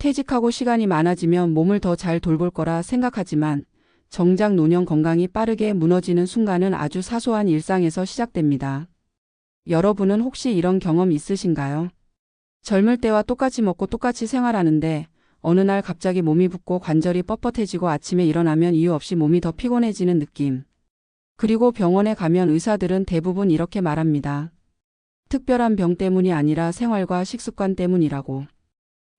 퇴직하고 시간이 많아지면 몸을 더 잘 돌볼 거라 생각하지만 정작 노년 건강이 빠르게 무너지는 순간은 아주 사소한 일상에서 시작됩니다. 여러분은 혹시 이런 경험 있으신가요? 젊을 때와 똑같이 먹고 똑같이 생활하는데 어느 날 갑자기 몸이 붓고 관절이 뻣뻣해지고 아침에 일어나면 이유 없이 몸이 더 피곤해지는 느낌. 그리고 병원에 가면 의사들은 대부분 이렇게 말합니다. 특별한 병 때문이 아니라 생활과 식습관 때문이라고.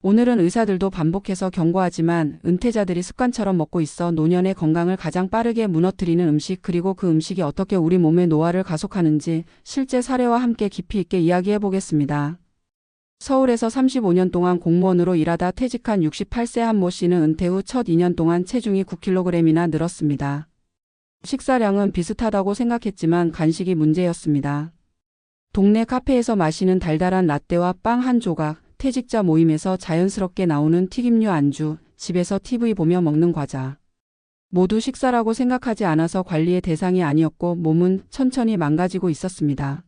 오늘은 의사들도 반복해서 경고하지만 은퇴자들이 습관처럼 먹고 있어 노년의 건강을 가장 빠르게 무너뜨리는 음식, 그리고 그 음식이 어떻게 우리 몸의 노화를 가속하는지 실제 사례와 함께 깊이 있게 이야기해 보겠습니다. 서울에서 35년 동안 공무원으로 일하다 퇴직한 68세 한 모 씨는 은퇴 후 첫 2년 동안 체중이 9kg이나 늘었습니다. 식사량은 비슷하다고 생각했지만 간식이 문제였습니다. 동네 카페에서 마시는 달달한 라떼와 빵 한 조각, 퇴직자 모임에서 자연스럽게 나오는 튀김류 안주, 집에서 TV 보며 먹는 과자. 모두 식사라고 생각하지 않아서 관리의 대상이 아니었고 몸은 천천히 망가지고 있었습니다.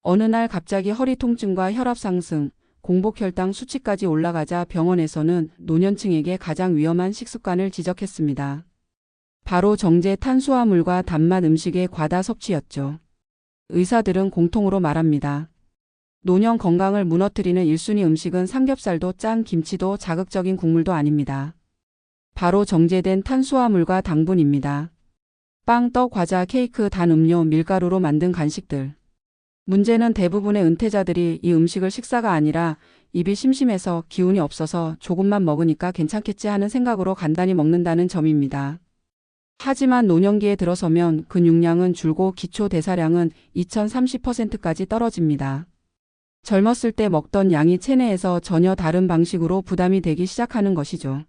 어느 날 갑자기 허리 통증과 혈압 상승, 공복혈당 수치까지 올라가자 병원에서는 노년층에게 가장 위험한 식습관을 지적했습니다. 바로 정제 탄수화물과 단맛 음식의 과다 섭취였죠. 의사들은 공통으로 말합니다. 노년 건강을 무너뜨리는 1순위 음식은 삼겹살도 짠 김치도 자극적인 국물도 아닙니다. 바로 정제된 탄수화물과 당분입니다. 빵, 떡, 과자, 케이크, 단 음료, 밀가루로 만든 간식들. 문제는 대부분의 은퇴자들이 이 음식을 식사가 아니라 입이 심심해서 기운이 없어서 조금만 먹으니까 괜찮겠지 하는 생각으로 간단히 먹는다는 점입니다. 하지만 노년기에 들어서면 근육량은 줄고 기초 대사량은 2030%까지 떨어집니다. 젊었을 때 먹던 양이 체내에서 전혀 다른 방식으로 부담이 되기 시작하는 것이죠.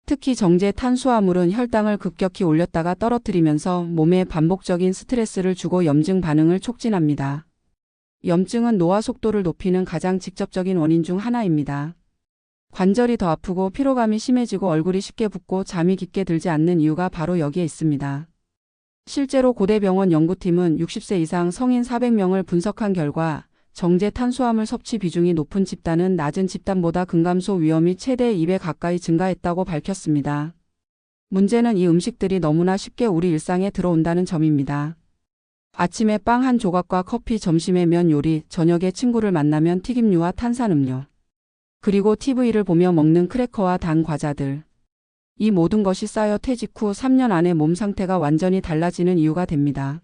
특히 정제 탄수화물은 혈당을 급격히 올렸다가 떨어뜨리면서 몸에 반복적인 스트레스를 주고 염증 반응을 촉진합니다. 염증은 노화 속도를 높이는 가장 직접적인 원인 중 하나입니다. 관절이 더 아프고 피로감이 심해지고 얼굴이 쉽게 붓고 잠이 깊게 들지 않는 이유가 바로 여기에 있습니다. 실제로 고대병원 연구팀은 60세 이상 성인 400명을 분석한 결과 정제 탄수화물 섭취 비중이 높은 집단은 낮은 집단보다 근감소 위험이 최대 2배 가까이 증가했다고 밝혔습니다. 문제는 이 음식들이 너무나 쉽게 우리 일상에 들어온다는 점입니다. 아침에 빵 한 조각과 커피, 점심에 면 요리, 저녁에 친구를 만나면 튀김류와 탄산음료. 그리고 TV를 보며 먹는 크래커와 단 과자들. 이 모든 것이 쌓여 퇴직 후 3년 안에 몸 상태가 완전히 달라지는 이유가 됩니다.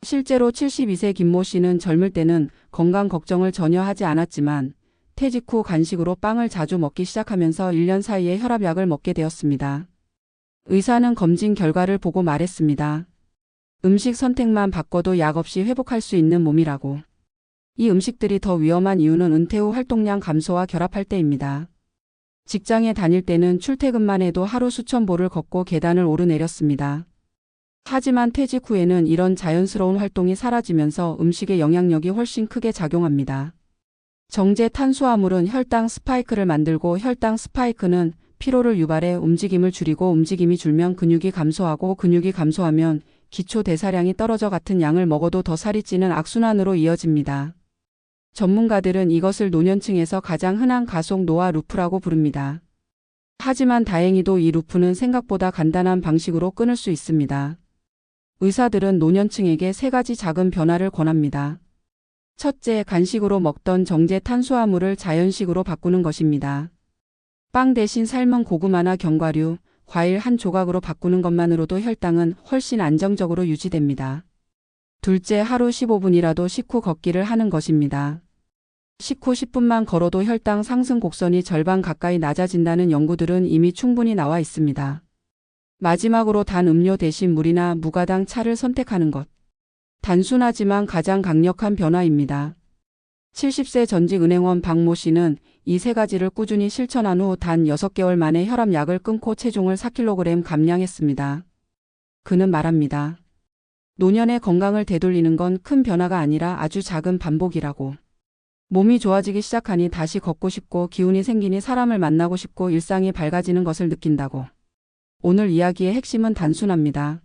실제로 72세 김모 씨는 젊을 때는 건강 걱정을 전혀 하지 않았지만 퇴직 후 간식으로 빵을 자주 먹기 시작하면서 1년 사이에 혈압약을 먹게 되었습니다. 의사는 검진 결과를 보고 말했습니다. 음식 선택만 바꿔도 약 없이 회복할 수 있는 몸이라고. 이 음식들이 더 위험한 이유는 은퇴 후 활동량 감소와 결합할 때입니다. 직장에 다닐 때는 출퇴근만 해도 하루 수천 보를 걷고 계단을 오르내렸습니다. 하지만 퇴직 후에는 이런 자연스러운 활동이 사라지면서 음식의 영향력이 훨씬 크게 작용합니다. 정제 탄수화물은 혈당 스파이크를 만들고 혈당 스파이크는 피로를 유발해 움직임을 줄이고 움직임이 줄면 근육이 감소하고 근육이 감소하면 기초 대사량이 떨어져 같은 양을 먹어도 더 살이 찌는 악순환으로 이어집니다. 전문가들은 이것을 노년층에서 가장 흔한 가속 노화 루프라고 부릅니다. 하지만 다행히도 이 루프는 생각보다 간단한 방식으로 끊을 수 있습니다. 의사들은 노년층에게 3가지 작은 변화를 권합니다. 첫째, 간식으로 먹던 정제 탄수화물을 자연식으로 바꾸는 것입니다. 빵 대신 삶은 고구마나 견과류, 과일 한 조각으로 바꾸는 것만으로도 혈당은 훨씬 안정적으로 유지됩니다. 둘째, 하루 15분이라도 식후 걷기를 하는 것입니다. 식후 10분만 걸어도 혈당 상승 곡선이 절반 가까이 낮아진다는 연구들은 이미 충분히 나와 있습니다. 마지막으로 단 음료 대신 물이나 무가당 차를 선택하는 것. 단순하지만 가장 강력한 변화입니다. 70세 전직 은행원 박모 씨는 이 3가지를 꾸준히 실천한 후 단 6개월 만에 혈압약을 끊고 체중을 4kg 감량했습니다. 그는 말합니다. 노년의 건강을 되돌리는 건 큰 변화가 아니라 아주 작은 반복이라고. 몸이 좋아지기 시작하니 다시 걷고 싶고 기운이 생기니 사람을 만나고 싶고 일상이 밝아지는 것을 느낀다고. 오늘 이야기의 핵심은 단순합니다.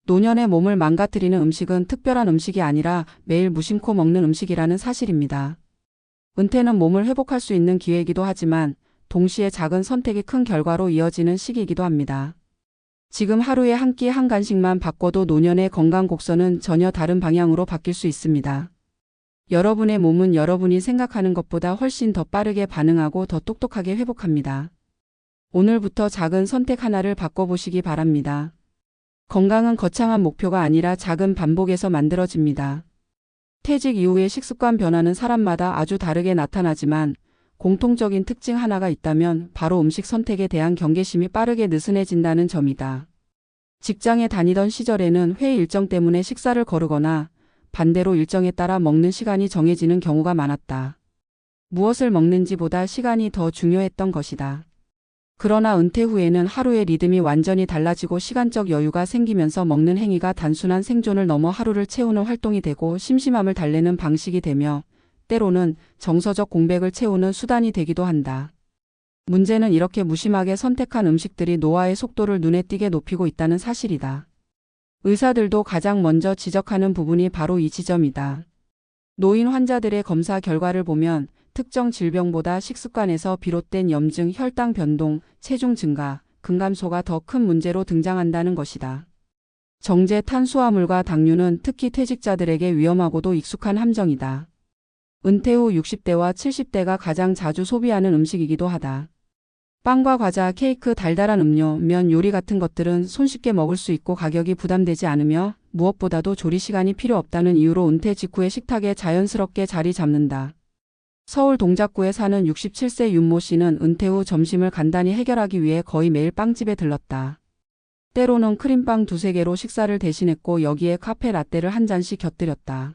노년의 몸을 망가뜨리는 음식은 특별한 음식이 아니라 매일 무심코 먹는 음식이라는 사실입니다. 은퇴는 몸을 회복할 수 있는 기회이기도 하지만 동시에 작은 선택이 큰 결과로 이어지는 시기이기도 합니다. 지금 하루에 한 끼 한 간식만 바꿔도 노년의 건강 곡선은 전혀 다른 방향으로 바뀔 수 있습니다. 여러분의 몸은 여러분이 생각하는 것보다 훨씬 더 빠르게 반응하고 더 똑똑하게 회복합니다. 오늘부터 작은 선택 하나를 바꿔보시기 바랍니다. 건강은 거창한 목표가 아니라 작은 반복에서 만들어집니다. 퇴직 이후의 식습관 변화는 사람마다 아주 다르게 나타나지만 공통적인 특징 하나가 있다면 바로 음식 선택에 대한 경계심이 빠르게 느슨해진다는 점이다. 직장에 다니던 시절에는 회의 일정 때문에 식사를 거르거나 반대로 일정에 따라 먹는 시간이 정해지는 경우가 많았다. 무엇을 먹는지보다 시간이 더 중요했던 것이다. 그러나 은퇴 후에는 하루의 리듬이 완전히 달라지고 시간적 여유가 생기면서 먹는 행위가 단순한 생존을 넘어 하루를 채우는 활동이 되고 심심함을 달래는 방식이 되며 때로는 정서적 공백을 채우는 수단이 되기도 한다. 문제는 이렇게 무심하게 선택한 음식들이 노화의 속도를 눈에 띄게 높이고 있다는 사실이다. 의사들도 가장 먼저 지적하는 부분이 바로 이 지점이다. 노인 환자들의 검사 결과를 보면 특정 질병보다 식습관에서 비롯된 염증, 혈당 변동, 체중 증가, 근감소가 더 큰 문제로 등장한다는 것이다. 정제 탄수화물과 당류는 특히 퇴직자들에게 위험하고도 익숙한 함정이다. 은퇴 후 60대와 70대가 가장 자주 소비하는 음식이기도 하다. 빵과 과자, 케이크, 달달한 음료, 면 요리 같은 것들은 손쉽게 먹을 수 있고 가격이 부담되지 않으며 무엇보다도 조리 시간이 필요 없다는 이유로 은퇴 직후에 식탁에 자연스럽게 자리 잡는다. 서울 동작구에 사는 67세 윤모 씨는 은퇴 후 점심을 간단히 해결하기 위해 거의 매일 빵집에 들렀다. 때로는 크림빵 2-3개로 식사를 대신했고 여기에 카페 라떼를 한 잔씩 곁들였다.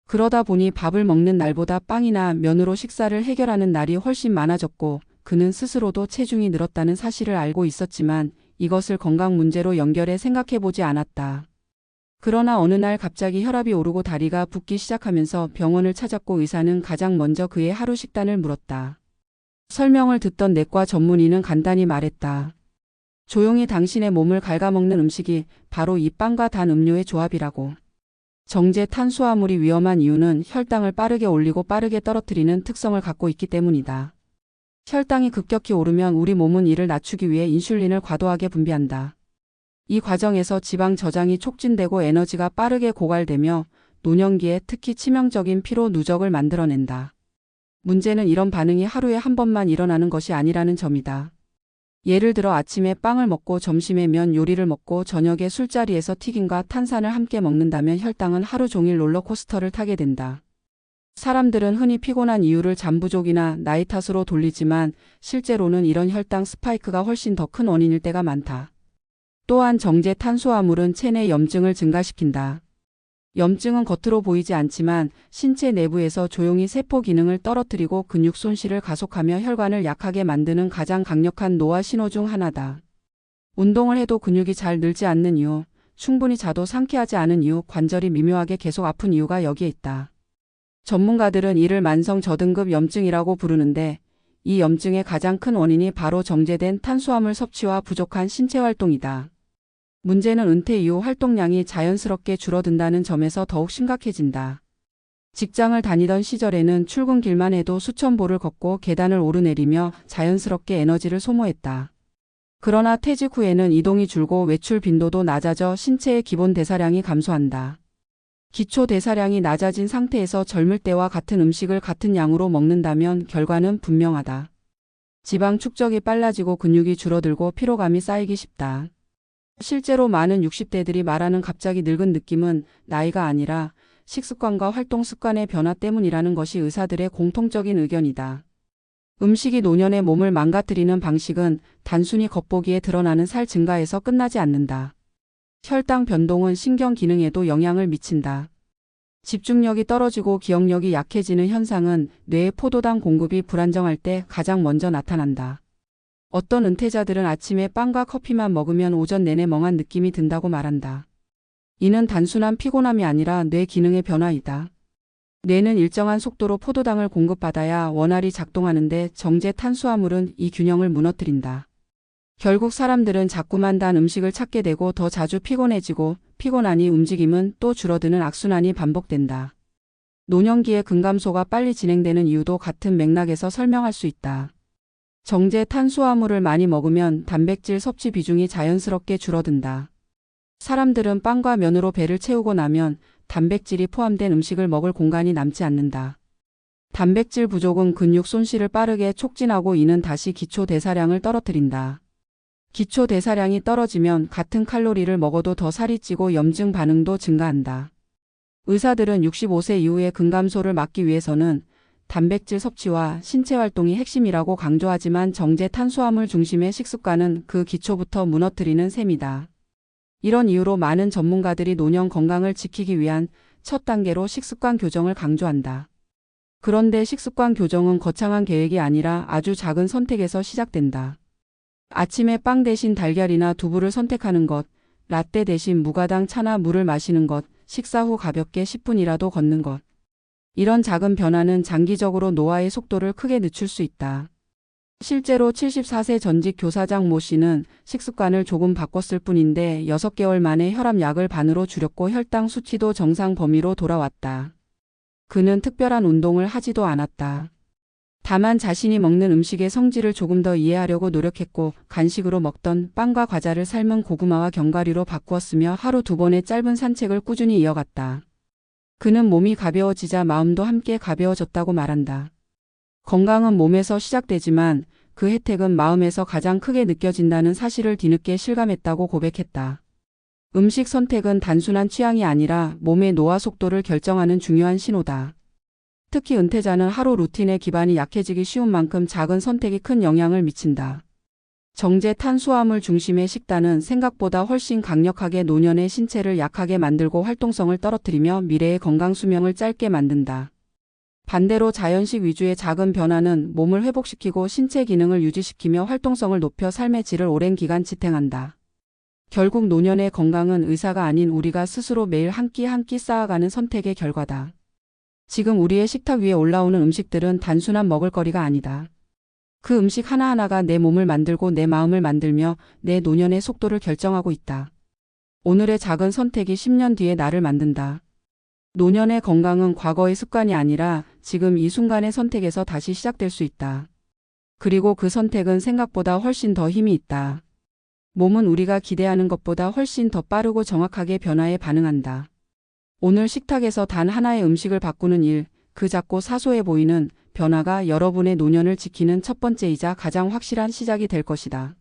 그러다 보니 밥을 먹는 날보다 빵이나 면으로 식사를 해결하는 날이 훨씬 많아졌고 그는 스스로도 체중이 늘었다는 사실을 알고 있었지만 이것을 건강 문제로 연결해 생각해보지 않았다. 그러나 어느 날 갑자기 혈압이 오르고 다리가 붓기 시작하면서 병원을 찾았고 의사는 가장 먼저 그의 하루 식단을 물었다. 설명을 듣던 내과 전문의는 간단히 말했다. 조용히 당신의 몸을 갉아먹는 음식이 바로 이 빵과 단 음료의 조합이라고. 정제 탄수화물이 위험한 이유는 혈당을 빠르게 올리고 빠르게 떨어뜨리는 특성을 갖고 있기 때문이다. 혈당이 급격히 오르면 우리 몸은 이를 낮추기 위해 인슐린을 과도하게 분비한다. 이 과정에서 지방 저장이 촉진되고 에너지가 빠르게 고갈되며 노년기에 특히 치명적인 피로 누적을 만들어낸다. 문제는 이런 반응이 하루에 한 번만 일어나는 것이 아니라는 점이다. 예를 들어 아침에 빵을 먹고 점심에 면 요리를 먹고 저녁에 술자리에서 튀김과 탄산을 함께 먹는다면 혈당은 하루 종일 롤러코스터를 타게 된다. 사람들은 흔히 피곤한 이유를 잠 부족이나 나이 탓으로 돌리지만 실제로는 이런 혈당 스파이크가 훨씬 더 큰 원인일 때가 많다. 또한 정제 탄수화물은 체내 염증을 증가시킨다. 염증은 겉으로 보이지 않지만 신체 내부에서 조용히 세포 기능을 떨어뜨리고 근육 손실을 가속하며 혈관을 약하게 만드는 가장 강력한 노화 신호 중 하나다. 운동을 해도 근육이 잘 늘지 않는 이유, 충분히 자도 상쾌하지 않은 이유, 관절이 미묘하게 계속 아픈 이유가 여기에 있다. 전문가들은 이를 만성 저등급 염증이라고 부르는데 이 염증의 가장 큰 원인이 바로 정제된 탄수화물 섭취와 부족한 신체 활동이다. 문제는 은퇴 이후 활동량이 자연스럽게 줄어든다는 점에서 더욱 심각해진다. 직장을 다니던 시절에는 출근길만 해도 수천 보를 걷고 계단을 오르내리며 자연스럽게 에너지를 소모했다. 그러나 퇴직 후에는 이동이 줄고 외출 빈도도 낮아져 신체의 기본 대사량이 감소한다. 기초 대사량이 낮아진 상태에서 젊을 때와 같은 음식을 같은 양으로 먹는다면 결과는 분명하다. 지방 축적이 빨라지고 근육이 줄어들고 피로감이 쌓이기 쉽다. 실제로 많은 60대들이 말하는 갑자기 늙은 느낌은 나이가 아니라 식습관과 활동 습관의 변화 때문이라는 것이 의사들의 공통적인 의견이다. 음식이 노년의 몸을 망가뜨리는 방식은 단순히 겉보기에 드러나는 살 증가에서 끝나지 않는다. 혈당 변동은 신경 기능에도 영향을 미친다. 집중력이 떨어지고 기억력이 약해지는 현상은 뇌의 포도당 공급이 불안정할 때 가장 먼저 나타난다. 어떤 은퇴자들은 아침에 빵과 커피만 먹으면 오전 내내 멍한 느낌이 든다고 말한다. 이는 단순한 피곤함이 아니라 뇌 기능의 변화이다. 뇌는 일정한 속도로 포도당을 공급받아야 원활히 작동하는데 정제 탄수화물은 이 균형을 무너뜨린다. 결국 사람들은 자꾸만 단 음식을 찾게 되고 더 자주 피곤해지고 피곤하니 움직임은 또 줄어드는 악순환이 반복된다. 노년기에 근감소가 빨리 진행되는 이유도 같은 맥락에서 설명할 수 있다. 정제 탄수화물을 많이 먹으면 단백질 섭취 비중이 자연스럽게 줄어든다. 사람들은 빵과 면으로 배를 채우고 나면 단백질이 포함된 음식을 먹을 공간이 남지 않는다. 단백질 부족은 근육 손실을 빠르게 촉진하고 이는 다시 기초 대사량을 떨어뜨린다. 기초 대사량이 떨어지면 같은 칼로리를 먹어도 더 살이 찌고 염증 반응도 증가한다. 의사들은 65세 이후의 근감소를 막기 위해서는 단백질 섭취와 신체 활동이 핵심이라고 강조하지만 정제 탄수화물 중심의 식습관은 그 기초부터 무너뜨리는 셈이다. 이런 이유로 많은 전문가들이 노년 건강을 지키기 위한 첫 단계로 식습관 교정을 강조한다. 그런데 식습관 교정은 거창한 계획이 아니라 아주 작은 선택에서 시작된다. 아침에 빵 대신 달걀이나 두부를 선택하는 것, 라떼 대신 무가당 차나 물을 마시는 것, 식사 후 가볍게 10분이라도 걷는 것. 이런 작은 변화는 장기적으로 노화의 속도를 크게 늦출 수 있다. 실제로 74세 전직 교사장 모 씨는 식습관을 조금 바꿨을 뿐인데 6개월 만에 혈압약을 반으로 줄였고 혈당 수치도 정상 범위로 돌아왔다. 그는 특별한 운동을 하지도 않았다. 다만 자신이 먹는 음식의 성질을 조금 더 이해하려고 노력했고 간식으로 먹던 빵과 과자를 삶은 고구마와 견과류로 바꾸었으며 하루 2번의 짧은 산책을 꾸준히 이어갔다. 그는 몸이 가벼워지자 마음도 함께 가벼워졌다고 말한다. 건강은 몸에서 시작되지만 그 혜택은 마음에서 가장 크게 느껴진다는 사실을 뒤늦게 실감했다고 고백했다. 음식 선택은 단순한 취향이 아니라 몸의 노화 속도를 결정하는 중요한 신호다. 특히 은퇴자는 하루 루틴의 기반이 약해지기 쉬운 만큼 작은 선택이 큰 영향을 미친다. 정제 탄수화물 중심의 식단은 생각보다 훨씬 강력하게 노년의 신체를 약하게 만들고 활동성을 떨어뜨리며 미래의 건강 수명을 짧게 만든다. 반대로 자연식 위주의 작은 변화는 몸을 회복시키고 신체 기능을 유지시키며 활동성을 높여 삶의 질을 오랜 기간 지탱한다. 결국 노년의 건강은 의사가 아닌 우리가 스스로 매일 한 끼 한 끼 쌓아가는 선택의 결과다. 지금 우리의 식탁 위에 올라오는 음식들은 단순한 먹을거리가 아니다. 그 음식 하나하나가 내 몸을 만들고 내 마음을 만들며 내 노년의 속도를 결정하고 있다. 오늘의 작은 선택이 10년 뒤에 나를 만든다. 노년의 건강은 과거의 습관이 아니라 지금 이 순간의 선택에서 다시 시작될 수 있다. 그리고 그 선택은 생각보다 훨씬 더 힘이 있다. 몸은 우리가 기대하는 것보다 훨씬 더 빠르고 정확하게 변화에 반응한다. 오늘 식탁에서 단 하나의 음식을 바꾸는 일, 그 작고 사소해 보이는 변화가 여러분의 노년을 지키는 첫 번째이자 가장 확실한 시작이 될 것이다.